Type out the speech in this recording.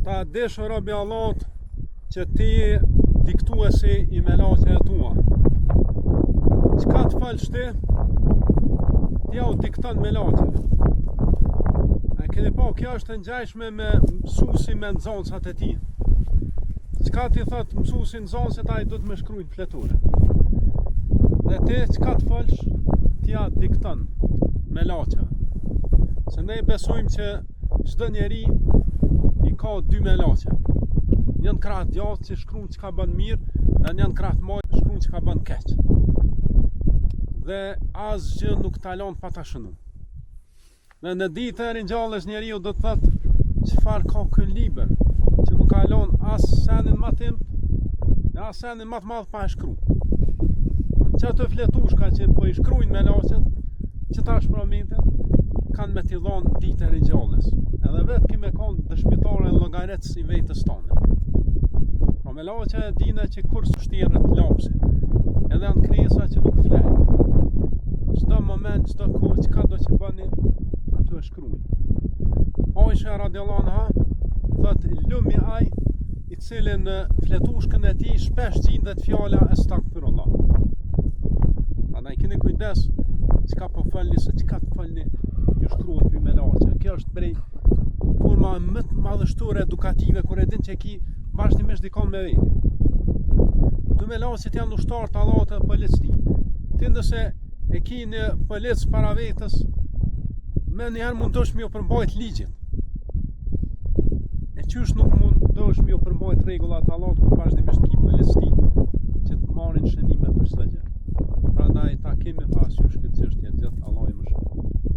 Ta desh o robi Allahut që ti diktuesi i melaqeve tua. Çka të falsh ti? Ti u dikton melaqeve. A keni pa, kjo është ngjashme me mësuesin me nxënësat e tij. Çka ti thot mësuesi nxënësit, ai do të më shkruajnë fleture. Dhe ti çka të falsh? Ti ja dikton melaqeve. Se ne besojmë që çdo njeri i ka dy melaqe. Njën krah djathtë që shkruan çka bën mirë, dhe njën krah të majt shkruan çka bën keq. Dhe asgjë nuk ta lën pa ta shënuar. Dhe në ditë e ringjallës njeriu do të thotë çfarë ka ky libër, që nuk ka lën as senin më tim, as senin më të madh pa e shkruar. Çato fletushka që po i shkruajnë melaqet, që tash për momentin kanë me t'i dhonë ditë e ringjallës. Edhe vetë kime konë dëshmitare në llogaretës i vetës tonë. Po melaqe e dine që kur së shtjerët lapsi, edhe në kresa që nuk flenë. Çdo moment, çdo kohë, çka do që bëni, aty e shkruajnë. Aisha radiallahu anha thot lumi ai i cili në fletushkën e tij shpesh gjendet fjala astaghfirullah. Andaj keni kujdes çka po falni, se çka të falni ju shkruhet për melaqe. Kjo është prej forma më të madhështore edukative, kur e din që ki vazhdimisht dikon me veti. Dy melaqet janë ushtarë të Allahut e policëti. Ti nëse e ki një polic para vetës, me njëherë mundosh me ju përmbajt ligjin. E qysh nuk mundosh me ju përmbajt rregullat të Allahut kur vazhdimisht ki policëti që të marrin shënime për çdo gjë. Prandaj ta kemi parasysh këtë çështje gjithë, Allahu më shpëton.